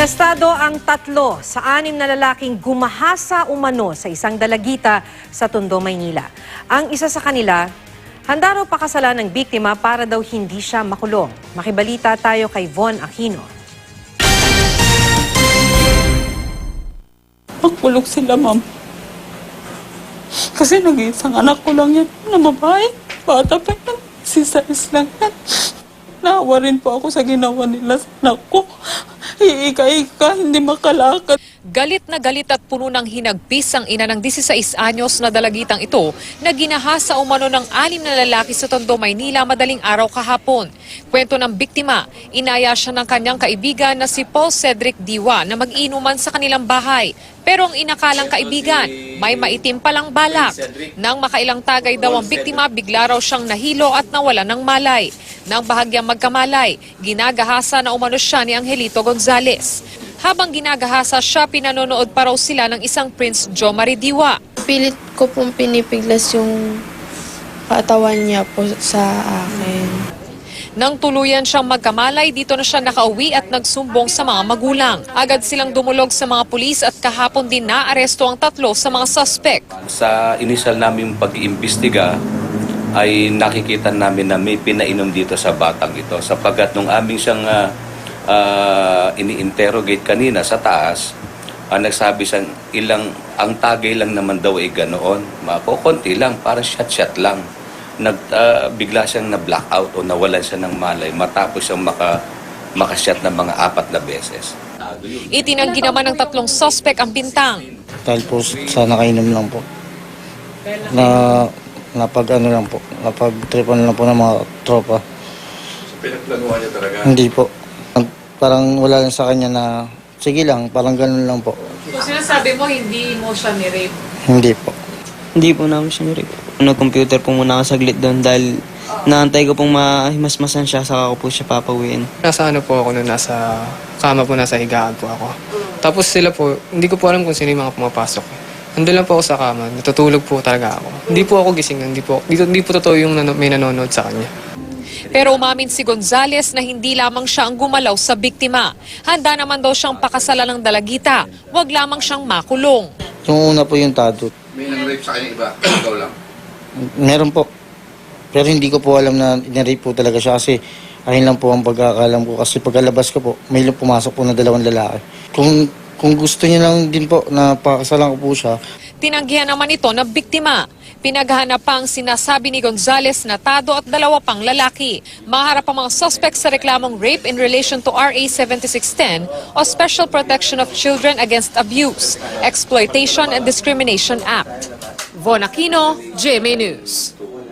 Arestado ang 3 sa 6 na lalaking gumahasa umano sa isang dalagita sa Tondo, Maynila. Ang isa sa kanila, handa raw pakasalan ng biktima para daw hindi siya makulong. Makibalita tayo kay Von Aquino. Magkulong sila, ma'am. Kasi nag-iisang anak ko lang yan na babae. Bata pa yan. Si Sais lang yan. Naawa rin po ako sa ginawa nila sa anak ko. Iika-ika, hindi makalakad. Galit na galit at puno ng hinagpis ang ina ng 16 anyos na dalagitang ito na ginahasa umano ng 6 na lalaki sa Tondo, Maynila madaling araw kahapon. Kwento ng biktima, inaya siya ng kanyang kaibigan na si Paul Cedric Diwa na mag-inuman sa kanilang bahay. Pero ang inakalang kaibigan, may maitim palang balak. Nang makailang tagay daw ang biktima, bigla raw siyang nahilo at nawala ng malay. Nang bahagyang magkamalay, ginagahasa na umano siya ni Angelito Gonzales. Habang ginagahasa siya, pinanonood pa raw sila ng isang Prince Jomari Diwa. Pilit ko pong pinipiglas yung katawan niya po sa akin. Nang tuluyan siyang magkamalay, dito na siya nakauwi at nagsumbong sa mga magulang. Agad silang dumulog sa mga pulis at kahapon din naaresto ang 3 sa mga suspect. Sa initial namin pag-iimbestiga ay nakikita namin na may pinainom dito sa batang ito sapagkat nung aming siyang ini-interrogate kanina sa taas, nagsabi siyang ang tagay lang naman daw ay ganoon. Konti lang, para shot-shot lang. Bigla siyang na-blackout o nawalan siya ng malay matapos siyang makashot ng mga 4 na beses. Itinanggi naman ng 3 suspect ang bintang. Dahil po sa nakainom lang po. Napag-ano lang po, napag-tripan lang po ng mga tropa. So, pinagplanuhan niya talaga? Hindi po. Parang wala lang sa kanya na, sige lang, parang ganun lang po. So sinasabi mo hindi mo siya ni-rape? Hindi po. Hindi po namin siya ni-rape. Nag-computer po muna ako saglit doon dahil naantay ko pong mahimasmasan siya, saka ko po siya papauwiin. Nasa ano po ako noon, nasa kama po, nasa higaan po ako. Tapos sila po, hindi ko po alam kung sino yung mga pumapasok. Nandun lang po ako sa kama, natutulog po talaga ako. Hindi po ako gising, hindi po totoo yung may nanonood sa kanya. Pero umamin si Gonzales na hindi lamang siya ang gumalaw sa biktima. Handa naman daw siyang pakasalan ng dalagita, wag lamang siyang makulong. Yung una po yung tadot. May nang-rape sa kanya iba, ikaw lang? Meron po. Pero hindi ko po alam na nirape po talaga siya kasi ayun lang po ang pagkakalam ko. Kasi pagkalabas ko po, may pumasok po na 2 lalaki. Kung gusto niya lang din po na pakasalan ko po siya. Tinanggihan naman ito na biktima. Pinaghahanap pa ang sinasabi ni Gonzales na tado at 2 pang lalaki. Maharap ang mga suspects sa reklamong rape in relation to RA 7610 o Special Protection of Children Against Abuse, Exploitation and Discrimination Act. Von Aquino, GMA News.